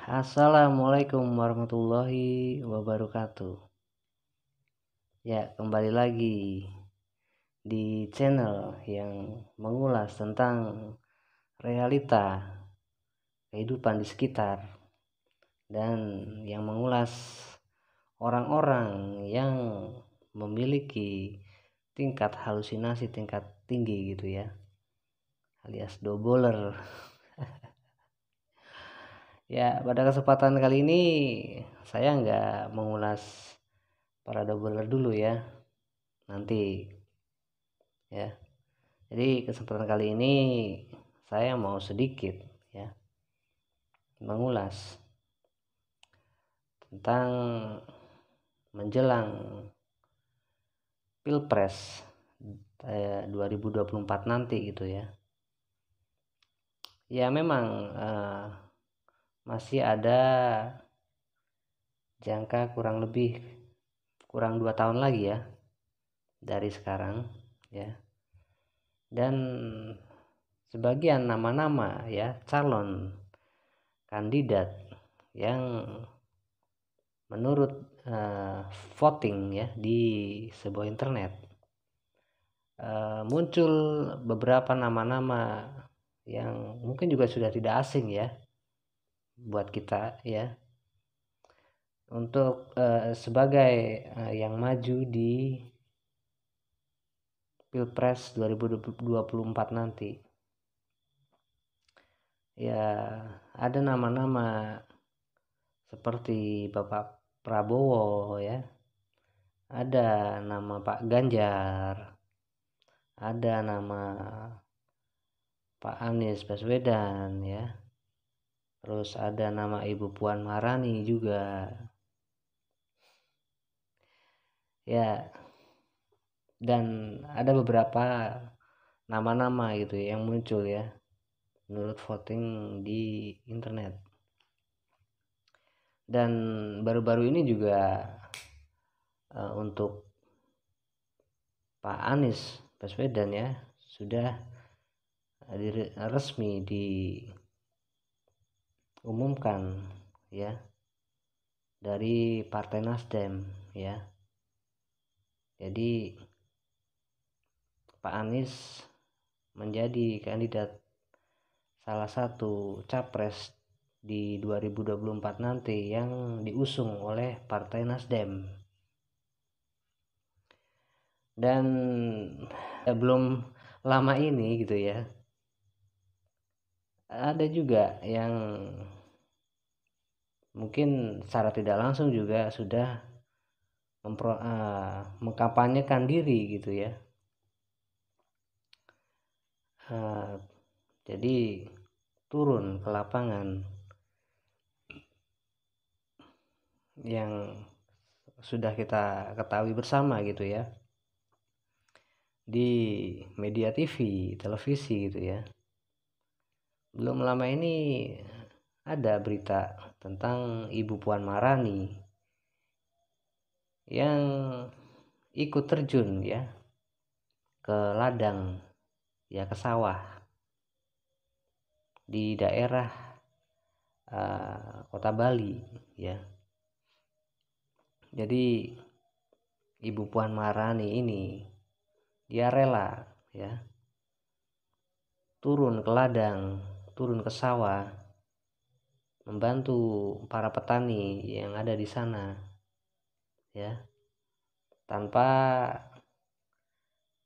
Assalamualaikum warahmatullahi wabarakatuh. Ya, kembali lagi di channel yang mengulas tentang realita kehidupan di sekitar dan yang mengulas orang-orang yang memiliki tingkat halusinasi tingkat tinggi gitu ya, alias doubler. Ya, pada kesempatan kali ini saya nggak mengulas para doubler dulu ya, nanti ya. Jadi kesempatan kali ini saya mau sedikit ya mengulas tentang menjelang Pilpres 2024 nanti gitu ya. Ya memang masih ada jangka kurang 2 tahun lagi ya dari sekarang ya. Dan sebagian nama-nama ya calon kandidat yang menurut voting ya di sebuah internet muncul beberapa nama-nama yang mungkin juga sudah tidak asing ya buat kita ya, untuk sebagai yang maju di Pilpres 2024 nanti. Ya, ada nama-nama seperti Bapak Prabowo ya, ada nama Pak Ganjar, ada nama Pak Anies Baswedan ya, terus ada nama Ibu Puan Maharani juga ya, dan ada beberapa nama-nama gitu ya yang muncul ya menurut voting di internet. Dan baru-baru ini juga untuk Pak Anies Baswedan ya sudah resmi diumumkan ya dari Partai Nasdem ya. Jadi Pak Anies menjadi kandidat salah satu capres di 2024 nanti yang diusung oleh Partai Nasdem. Dan belum lama ini gitu ya, ada juga yang mungkin secara tidak langsung juga sudah mengkampanyekan diri gitu ya. Jadi turun ke lapangan yang sudah kita ketahui bersama gitu ya, di media TV, televisi gitu ya. Belum lama ini ada berita tentang Ibu Puan Maharani yang ikut terjun ya ke ladang ya, ke sawah di daerah Kota Bali ya. Jadi Ibu Puan Maharani ini dia rela ya turun ke ladang, turun ke sawah, membantu para petani yang ada di sana ya, tanpa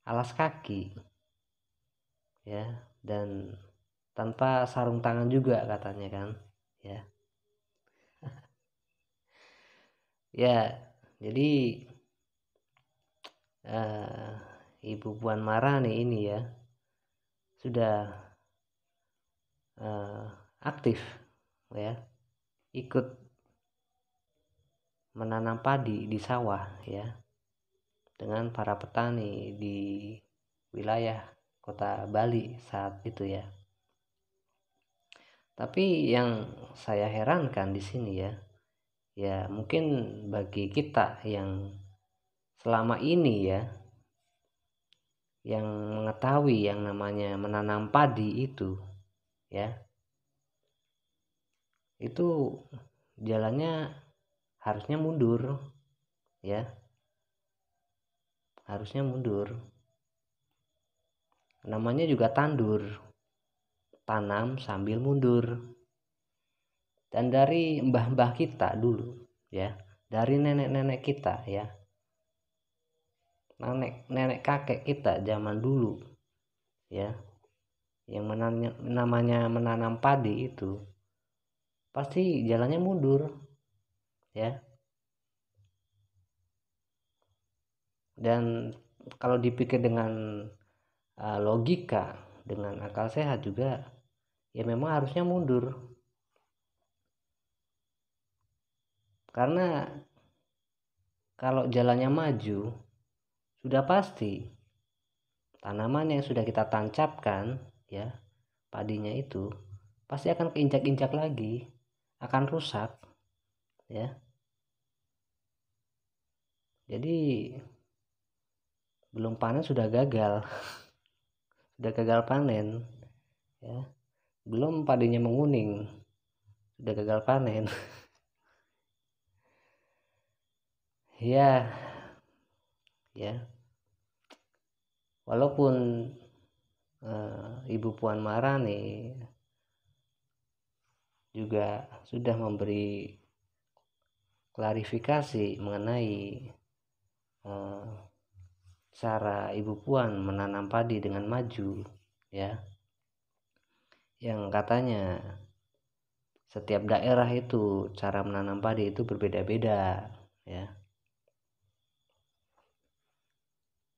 alas kaki ya, dan tanpa sarung tangan juga katanya kan ya. Ya, jadi Ibu Puan Maharani ini ya sudah aktif ya, ikut menanam padi di sawah ya dengan para petani di wilayah Kota Bali saat itu ya. Tapi yang saya herankan di sini ya, ya mungkin bagi kita yang selama ini ya yang mengetahui yang namanya menanam padi itu ya, itu jalannya harusnya mundur ya, harusnya mundur. Namanya juga tandur, tanam sambil mundur. Dan dari mbah-mbah kita dulu ya, dari nenek-nenek kita ya, nenek kakek kita zaman dulu ya, yang namanya menanam padi itu pasti jalannya mundur ya. Dan kalau dipikir dengan logika, dengan akal sehat juga, ya memang harusnya mundur. Karena kalau jalannya maju, sudah pasti tanaman yang sudah kita tancapkan ya, padinya itu pasti akan keinjak-injak lagi, akan rusak ya. Jadi belum panen sudah gagal sudah gagal panen ya, belum padinya menguning sudah gagal panen. Ya ya, walaupun Ibu Puan Maharani juga sudah memberi klarifikasi mengenai cara Ibu Puan menanam padi dengan maju ya, yang katanya setiap daerah itu cara menanam padi itu berbeda-beda ya.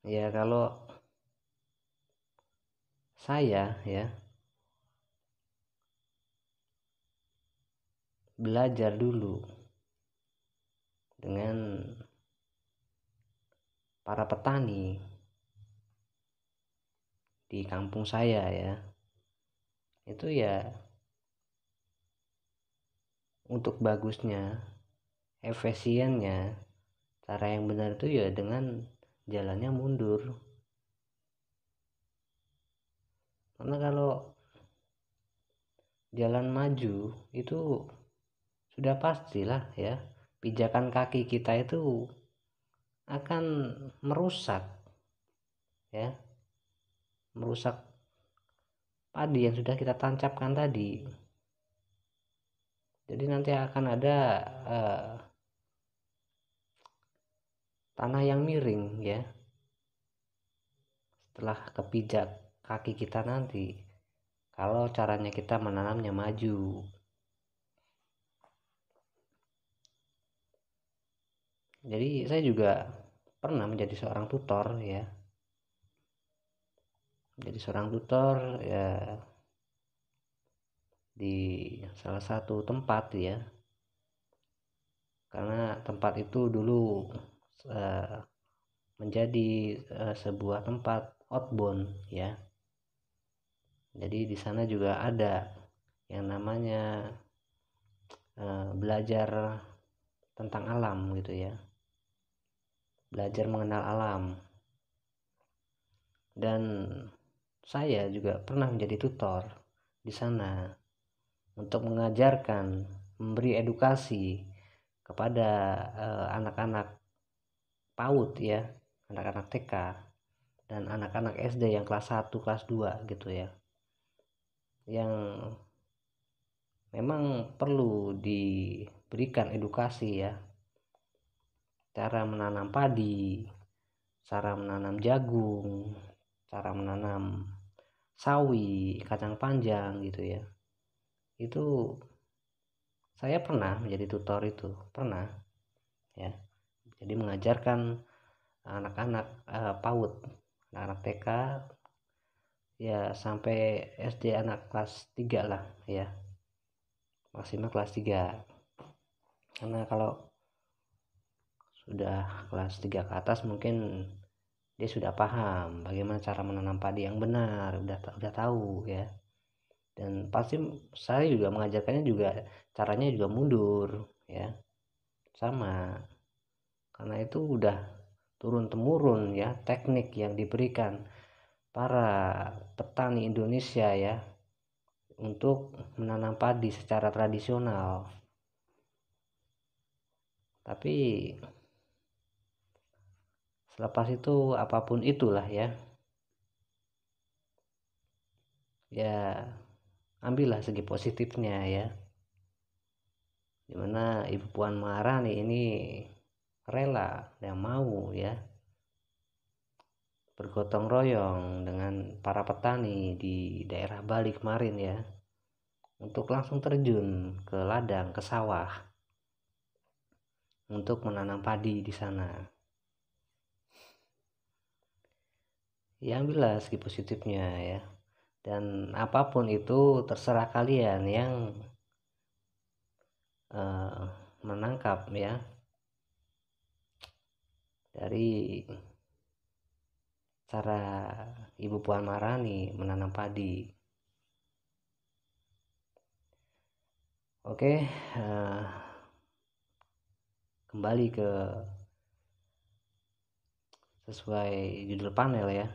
Ya kalau saya ya belajar dulu dengan para petani di kampung saya ya, itu ya untuk bagusnya, efisiennya, cara yang benar itu ya dengan jalannya mundur. Karena kalau jalan maju itu sudah pastilah ya, pijakan kaki kita itu akan merusak ya, merusak padi yang sudah kita tancapkan tadi. Jadi nanti akan ada tanah yang miring ya setelah kepijak kaki kita nanti, kalau caranya kita menanamnya maju. Jadi saya juga pernah menjadi seorang tutor ya, jadi seorang tutor ya di salah satu tempat ya, karena tempat itu dulu menjadi sebuah tempat outbound ya. Jadi di sana juga ada yang namanya belajar tentang alam gitu ya, belajar mengenal alam. Dan saya juga pernah menjadi tutor di sana untuk mengajarkan, memberi edukasi kepada anak-anak PAUD ya, anak-anak TK dan anak-anak SD yang kelas 1, kelas 2 gitu ya, yang memang perlu diberikan edukasi ya, cara menanam padi, cara menanam jagung, cara menanam sawi, kacang panjang gitu ya. Itu saya pernah menjadi tutor, itu pernah ya, jadi mengajarkan anak-anak PAUD, anak-anak TK ya sampai SD anak kelas 3 lah ya, maksimal kelas 3. Karena kalau sudah kelas 3 ke atas mungkin dia sudah paham bagaimana cara menanam padi yang benar, udah tahu ya. Dan pasti saya juga mengajarkannya juga caranya juga mundur ya, sama, karena itu udah turun temurun ya, teknik yang diberikan para petani Indonesia ya untuk menanam padi secara tradisional. Tapi selepas itu apapun itulah ya ambillah segi positifnya ya, dimana Ibu Puan Maharani ini rela dan mau ya bergotong royong dengan para petani di daerah Bali kemarin ya, untuk langsung terjun ke ladang, ke sawah untuk menanam padi di sana. Ya ambillah segi positifnya ya, dan apapun itu terserah kalian yang menangkap ya dari cara Ibu Puan Maharani menanam padi. Oke, kembali ke sesuai judul panel ya.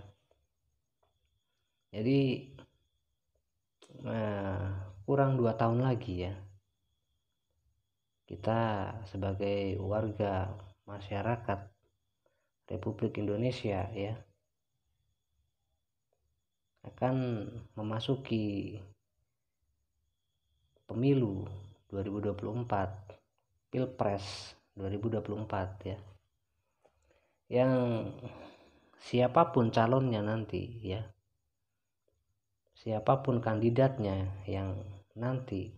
Jadi kurang 2 tahun lagi ya, kita sebagai warga masyarakat Republik Indonesia ya akan memasuki pemilu 2024, Pilpres 2024 ya, yang siapapun calonnya nanti ya, siapapun kandidatnya yang nanti,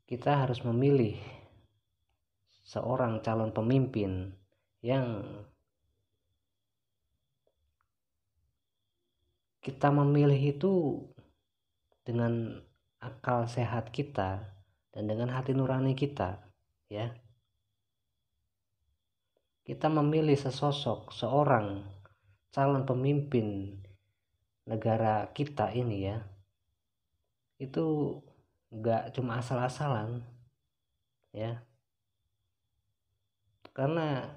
kita harus memilih seorang calon pemimpin yang kita memilih itu dengan akal sehat kita dan dengan hati nurani kita ya. Kita memilih sesosok seorang calon pemimpin negara kita ini ya, itu gak cuma asal-asalan ya, karena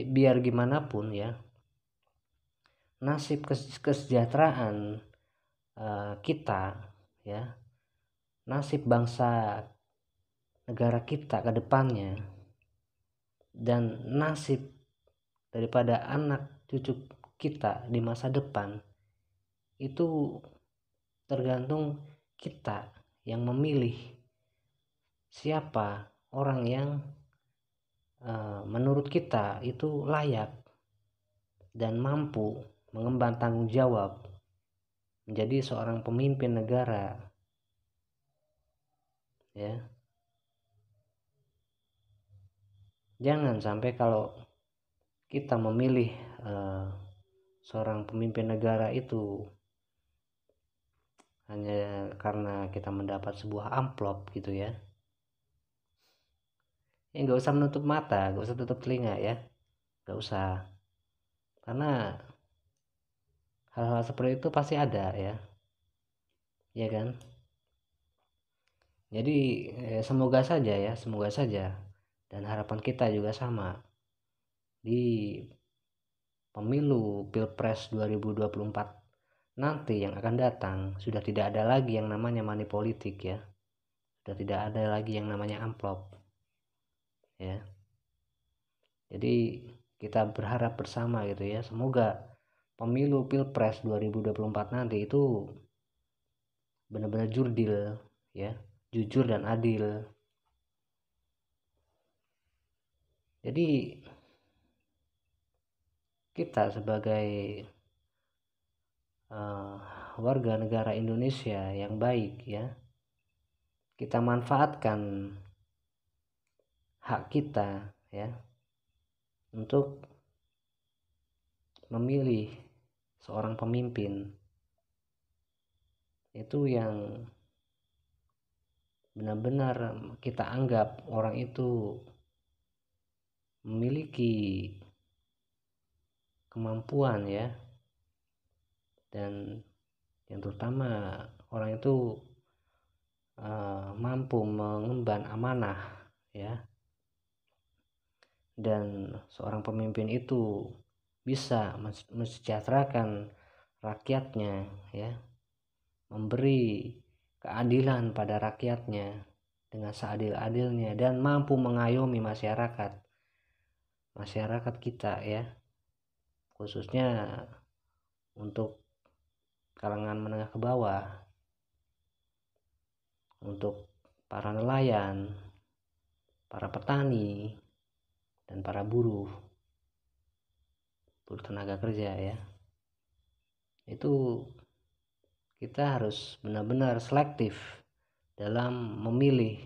biar gimana pun ya, nasib kesejahteraan kita ya, nasib bangsa negara kita ke depannya, dan nasib daripada anak cucu kita di masa depan itu tergantung kita yang memilih siapa orang yang menurut kita itu layak dan mampu mengemban tanggung jawab menjadi seorang pemimpin negara ya. Jangan sampai kalau kita memilih seorang pemimpin negara itu hanya karena kita mendapat sebuah amplop gitu ya, nggak usah menutup mata, nggak usah tutup telinga ya, nggak usah, karena hal-hal seperti itu pasti ada ya kan. Jadi semoga saja ya, semoga saja, dan harapan kita juga sama, di pemilu Pilpres 2024 nanti yang akan datang sudah tidak ada lagi yang namanya money politik ya, sudah tidak ada lagi yang namanya amplop ya. Jadi kita berharap bersama gitu ya, semoga pemilu Pilpres 2024 nanti itu benar-benar jurdil ya, jujur dan adil. Jadi kita sebagai warga negara Indonesia yang baik ya, kita manfaatkan hak kita ya untuk memilih seorang pemimpin itu yang benar-benar kita anggap orang itu memiliki kemampuan ya, dan yang terutama orang itu mampu mengemban amanah ya, dan seorang pemimpin itu bisa mensejahterakan rakyatnya, ya, memberi keadilan pada rakyatnya dengan seadil-adilnya dan mampu mengayomi masyarakat kita, ya, khususnya untuk kalangan menengah ke bawah, untuk para nelayan, para petani, dan para buruh tenaga kerja, ya. Itu kita harus benar-benar selektif dalam memilih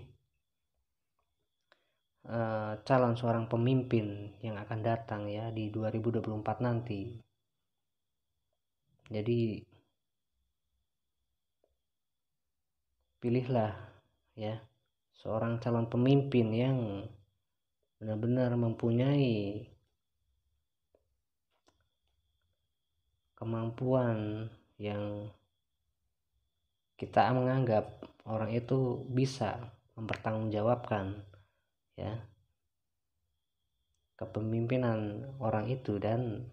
calon seorang pemimpin yang akan datang, ya, di 2024 nanti. Jadi pilihlah, ya, seorang calon pemimpin yang benar-benar mempunyai kemampuan yang kita menganggap orang itu bisa mempertanggungjawabkan, ya, kepemimpinan orang itu dan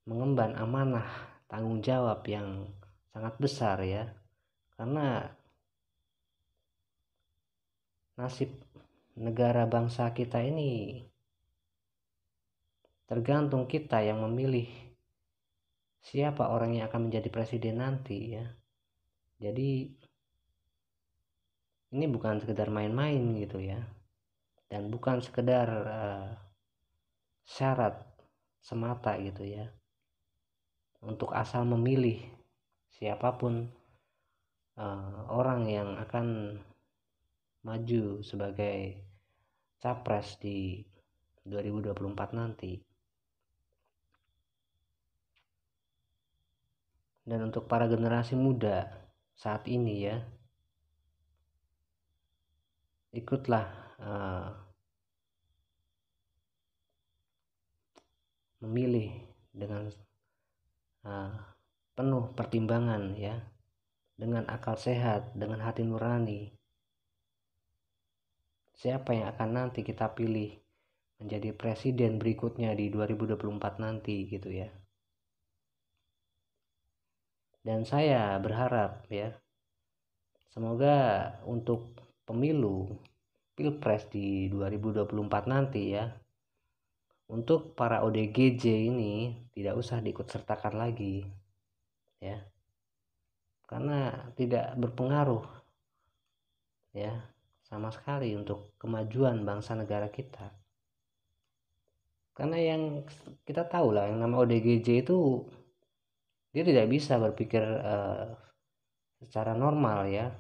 mengemban amanah tanggung jawab yang sangat besar, ya, karena nasib negara bangsa kita ini tergantung kita yang memilih siapa orang yang akan menjadi presiden nanti, ya. Jadi ini bukan sekedar main-main gitu, ya, dan bukan sekedar syarat semata gitu, ya, untuk asal memilih siapapun orang yang akan maju sebagai capres di 2024 nanti. Dan untuk para generasi muda saat ini, ya, ikutlah memilih dengan penuh pertimbangan, ya, dengan akal sehat, dengan hati nurani, siapa yang akan nanti kita pilih menjadi presiden berikutnya di 2024 nanti gitu, ya. Dan saya berharap, ya, semoga untuk pemilu pilpres di 2024 nanti, ya, untuk para ODGJ ini tidak usah diikut sertakan lagi, ya, karena tidak berpengaruh, ya, sama sekali untuk kemajuan bangsa negara kita. Karena yang kita tahu lah, yang nama ODGJ itu dia tidak bisa berpikir secara normal, ya.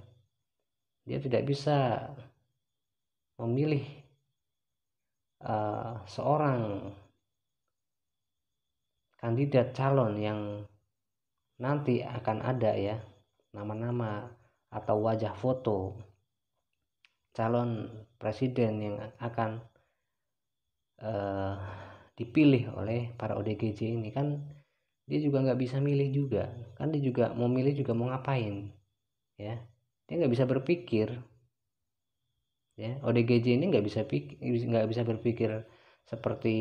Dia tidak bisa memilih seorang kandidat calon yang nanti akan ada, ya, nama-nama atau wajah foto calon presiden yang akan dipilih oleh para ODGJ ini. Kan dia juga nggak bisa milih juga, kan dia juga mau milih juga mau ngapain, ya, dia nggak bisa berpikir, ya. ODGJ ini nggak bisa berpikir seperti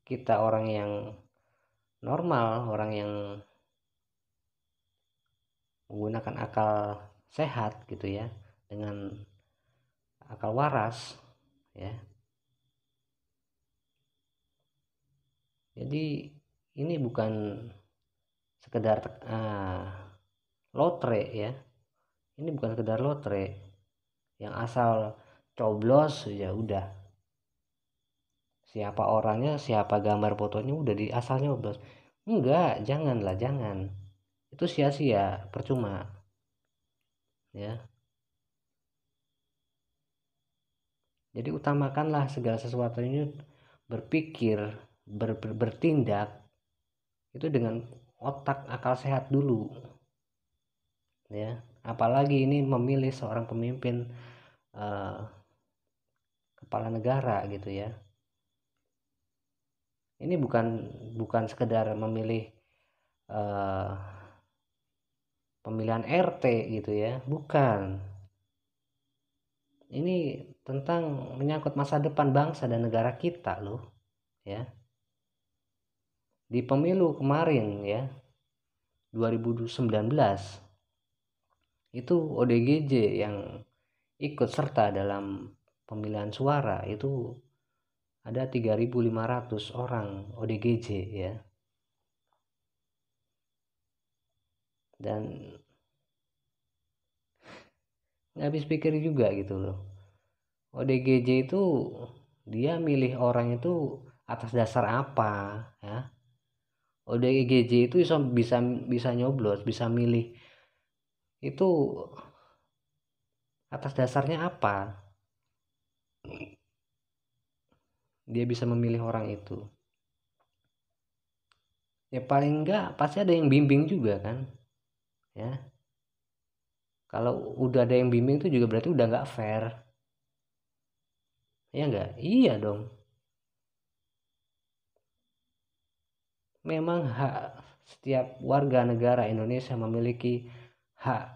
kita orang yang normal, orang yang menggunakan akal sehat gitu, ya, dengan akal waras, ya. Jadi ini bukan sekedar lotre, ya. Ini bukan sekedar lotre yang asal coblos ya udah, siapa orangnya, siapa gambar fotonya udah di asal nyoblos. Enggak, janganlah, jangan, itu sia-sia, percuma, ya. Jadi utamakanlah segala sesuatunya berpikir, bertindak itu dengan otak akal sehat dulu, ya. Apalagi ini memilih seorang pemimpin kepala negara gitu, ya. Ini bukan sekedar memilih pemilihan RT gitu, ya, bukan. Ini tentang menyangkut masa depan bangsa dan negara kita loh, ya. di pemilu kemarin ya 2019 itu ODGJ yang ikut serta dalam pemilihan suara itu ada 3.500 orang ODGJ ya. Dan nggak habis pikir juga gitu loh. ODGJ itu dia milih orang itu atas dasar apa ya? ODGJ itu bisa bisa nyoblos, bisa milih itu atas dasarnya apa? Dia bisa memilih orang itu. Ya paling enggak pasti ada yang bimbing juga kan, ya. Kalau udah ada yang bimbing itu juga berarti udah nggak fair, ya enggak? Iya dong. Memang hak setiap warga negara Indonesia memiliki hak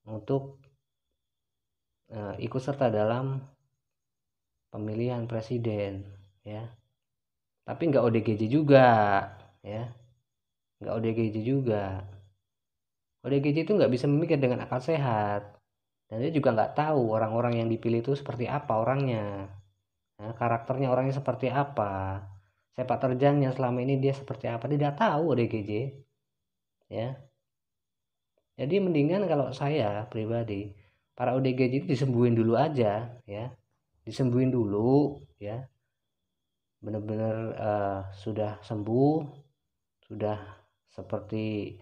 untuk ikut serta dalam pemilihan presiden, ya. Tapi nggak ODGJ juga, ya. Nggak ODGJ juga. ODGJ itu nggak bisa memikir dengan akal sehat, dan dia juga nggak tahu orang-orang yang dipilih itu seperti apa orangnya, ya, karakternya orangnya seperti apa, sepak terjangnya selama ini dia seperti apa, tidak tahu ODGJ, ya. Jadi mendingan kalau saya pribadi, para ODGJ itu disembuhin dulu aja, ya, disembuhin dulu, ya, benar-benar sudah sembuh, sudah seperti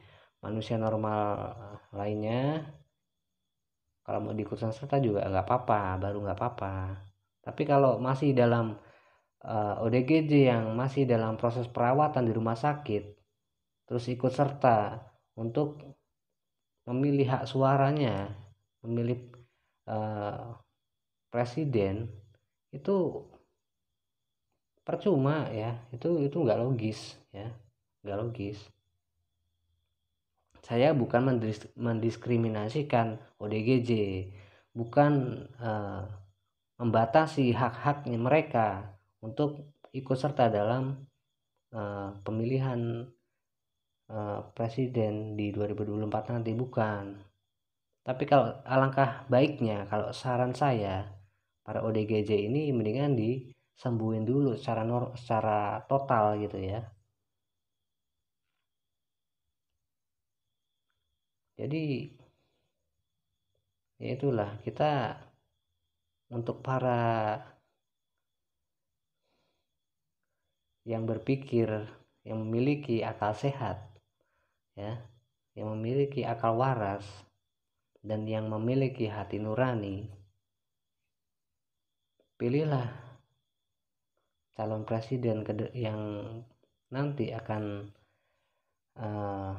manusia normal lainnya. Kalau mau diikutkan serta juga nggak apa-apa, baru nggak apa-apa. Tapi kalau masih dalam ODGJ yang masih dalam proses perawatan di rumah sakit, terus ikut serta untuk memilih hak suaranya, memilih uh, presiden, itu percuma ya, itu nggak logis ya, nggak logis. Saya bukan mendiskriminasikan ODGJ, bukan membatasi hak-haknya mereka untuk ikut serta dalam pemilihan presiden di 2024 nanti, bukan. Tapi kalau alangkah baiknya, kalau saran saya, para ODGJ ini mendingan disembuhin dulu secara total gitu ya. Jadi ya itulah, kita untuk para yang berpikir, yang memiliki akal sehat ya, yang memiliki akal waras, dan yang memiliki hati nurani, pilihlah calon presiden yang nanti akan uh,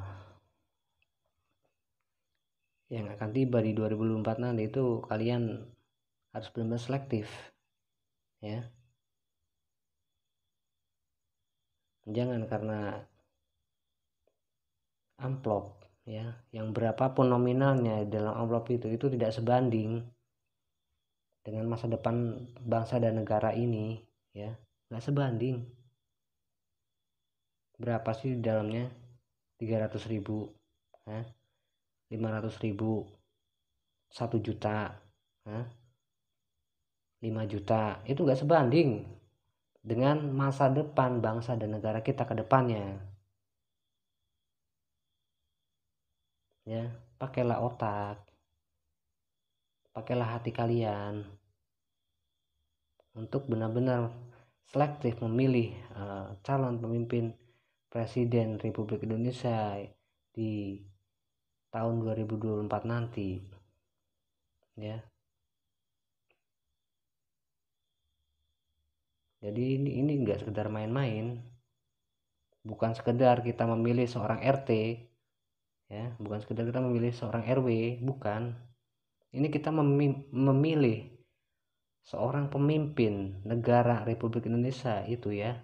yang akan tiba di 2024 nanti. Itu kalian harus benar-benar selektif ya. Jangan karena amplop ya, yang berapapun nominalnya dalam amplop itu tidak sebanding dengan masa depan bangsa dan negara ini ya, nggak sebanding. Berapa sih di dalamnya? 300.000 ya, 500.000, 1 juta, 5 juta, itu nggak sebanding dengan masa depan bangsa dan negara kita ke depannya ya. Pakailah otak, pakailah hati kalian untuk benar-benar selektif memilih calon pemimpin presiden Republik Indonesia di tahun 2024 nanti ya. Jadi ini enggak sekedar main-main, bukan sekedar kita memilih seorang RT ya, bukan sekedar kita memilih seorang RW, bukan. Ini kita memilih seorang pemimpin negara Republik Indonesia itu ya.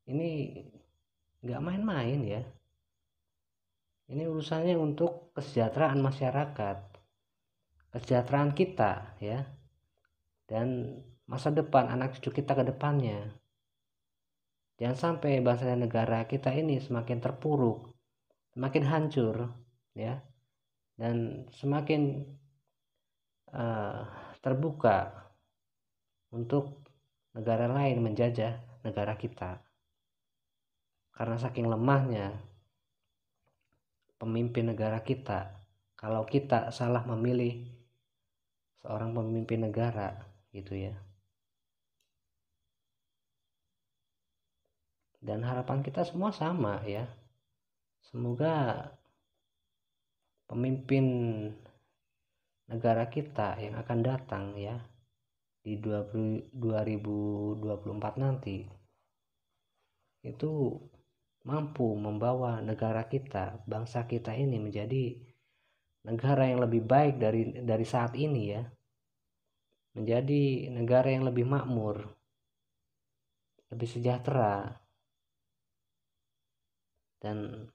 Ini enggak main-main ya. Ini urusannya untuk kesejahteraan masyarakat, kesejahteraan kita ya, dan masa depan anak cucu kita ke depannya. Jangan sampai bangsa dan negara kita ini semakin terpuruk, semakin hancur, ya, dan semakin terbuka untuk negara lain menjajah negara kita. Karena saking lemahnya pemimpin negara kita, kalau kita salah memilih seorang pemimpin negara gitu ya. Dan harapan kita semua sama ya, semoga pemimpin negara kita yang akan datang ya di 2024 nanti itu mampu membawa negara kita, bangsa kita ini menjadi negara yang lebih baik dari saat ini ya, menjadi negara yang lebih makmur, lebih sejahtera, dan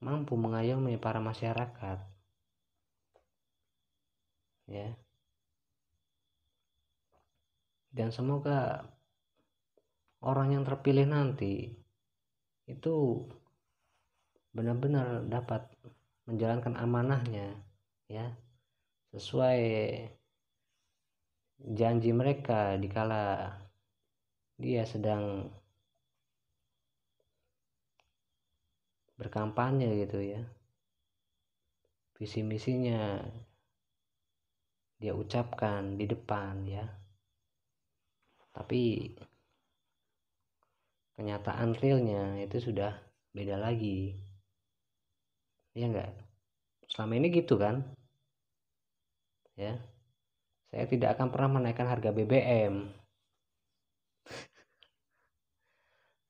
mampu mengayomi para masyarakat ya. Dan semoga orang yang terpilih nanti itu benar-benar dapat menjalankan amanahnya ya, sesuai janji mereka dikala dia sedang berkampanye gitu ya. Visi misinya dia ucapkan di depan ya, tapi kenyataan realnya itu sudah beda lagi ya enggak. Selama ini gitu kan ya, saya tidak akan pernah menaikkan harga BBM,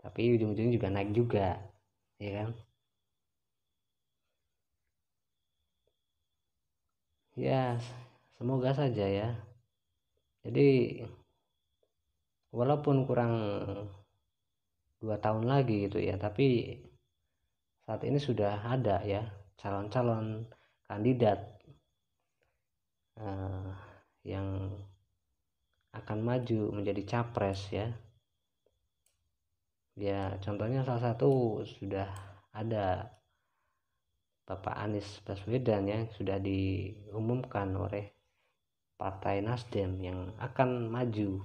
tapi ujung-ujungnya juga naik juga ya kan. Ya semoga saja ya. Jadi walaupun kurang 2 tahun lagi gitu ya, tapi saat ini sudah ada ya calon-calon kandidat yang akan maju menjadi capres ya. Ya contohnya salah satu sudah ada Bapak Anies Baswedan ya, sudah diumumkan oleh Partai Nasdem yang akan maju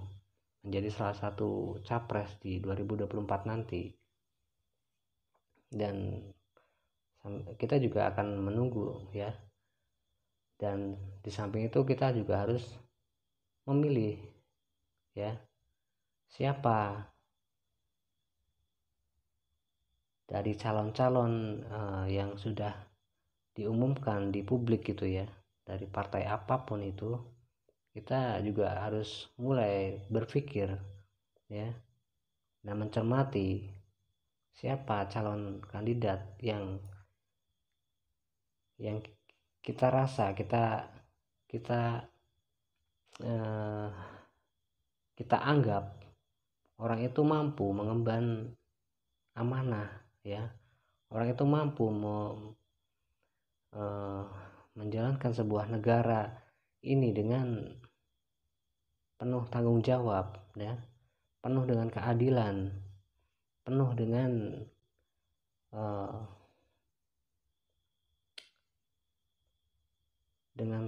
menjadi salah satu capres di 2024 nanti. Dan kita juga akan menunggu ya. Dan di samping itu kita juga harus memilih ya siapa dari calon-calon yang sudah diumumkan di publik gitu ya, dari partai apapun itu. Kita juga harus mulai berpikir ya dan mencermati siapa calon kandidat yang kita rasa kita anggap orang itu mampu mengemban amanah ya, orang itu mampu menjalankan sebuah negara ini dengan penuh tanggung jawab ya, penuh dengan keadilan, penuh dengan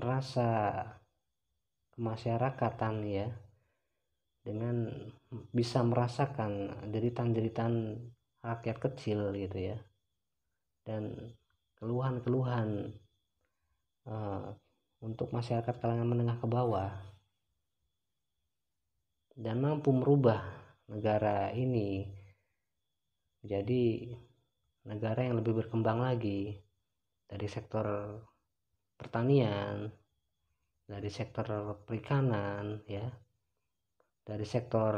rasa kemasyarakatan ya, dengan bisa merasakan deritan-deritan rakyat kecil gitu ya, dan keluhan-keluhan untuk masyarakat kalangan menengah ke bawah, dan mampu merubah negara ini menjadi negara yang lebih berkembang lagi dari sektor pertanian, dari sektor perikanan ya, dari sektor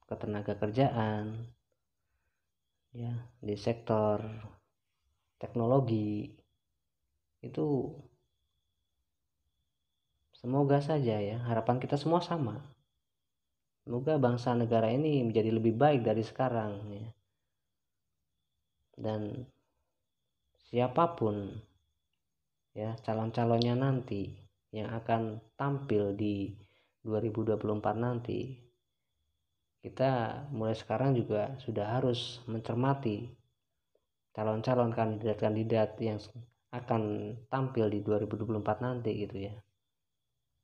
ketenaga kerjaan ya, di sektor teknologi. Itu semoga saja ya, harapan kita semua sama, semoga bangsa negara ini menjadi lebih baik dari sekarang ya. Dan siapapun ya calon-calonnya nanti yang akan tampil di 2024 nanti, kita mulai sekarang juga sudah harus mencermati calon-calon kandidat-kandidat yang akan tampil di 2024 nanti gitu ya.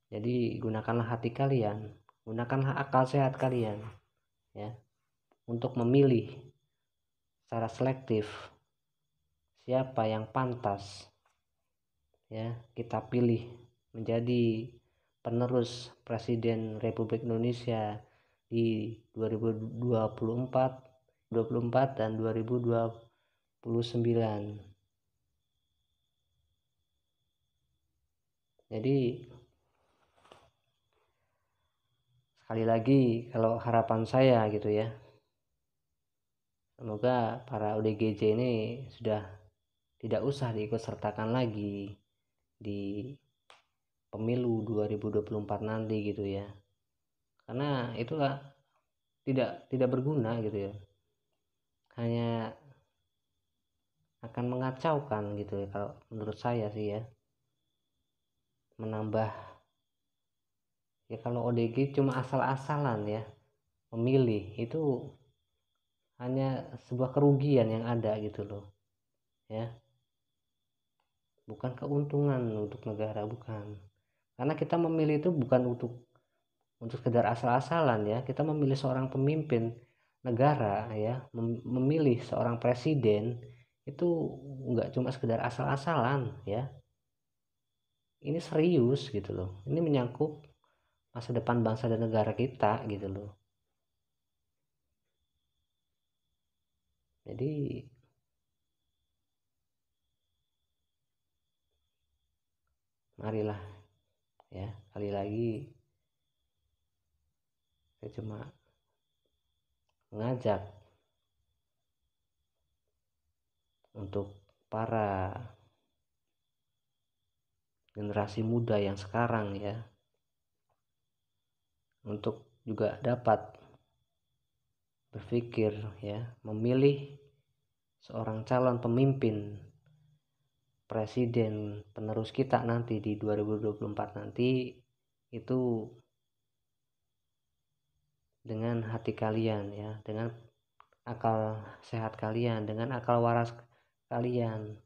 Jadi gunakanlah hati kalian, gunakanlah akal sehat kalian ya, untuk memilih secara selektif siapa yang pantas ya kita pilih menjadi penerus Presiden Republik Indonesia di 2024 dan 2029. Jadi sekali lagi, kalau harapan saya gitu ya, semoga para ODGJ ini sudah tidak usah diikut sertakan lagi di pemilu 2024 nanti gitu ya, karena itulah tidak berguna gitu ya, hanya akan mengacaukan gitu ya kalau menurut saya sih ya, menambah ya. Kalau ODG cuma asal-asalan ya memilih, itu hanya sebuah kerugian yang ada gitu loh ya, bukan keuntungan untuk negara, bukan. Karena kita memilih itu bukan untuk sekedar asal-asalan ya, kita memilih seorang pemimpin negara ya, memilih seorang presiden itu nggak cuma sekedar asal-asalan ya, ini serius gitu loh, ini menyangkut masa depan bangsa dan negara kita gitu loh. Jadi marilah ya, kali lagi saya cuma mengajak untuk para generasi muda yang sekarang ya, untuk juga dapat berpikir ya, memilih seorang calon pemimpin presiden penerus kita nanti di 2024 nanti, itu dengan hati kalian ya, dengan akal sehat kalian, dengan akal waras kalian,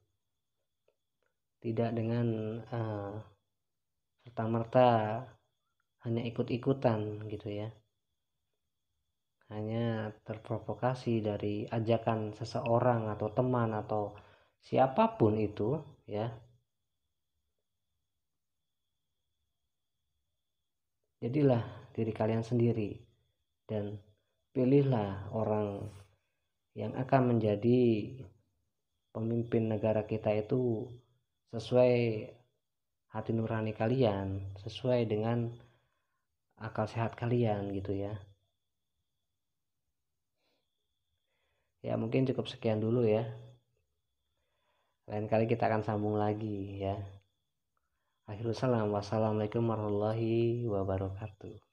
tidak dengan serta-merta hanya ikut-ikutan gitu ya, hanya terprovokasi dari ajakan seseorang atau teman atau siapapun itu ya. Jadilah diri kalian sendiri dan pilihlah orang yang akan menjadi pemimpin negara kita itu sesuai hati nurani kalian, sesuai dengan akal sehat kalian gitu ya. Ya mungkin cukup sekian dulu ya. Lain kali kita akan sambung lagi ya. Akhirul salam, wassalamualaikum warahmatullahi wabarakatuh.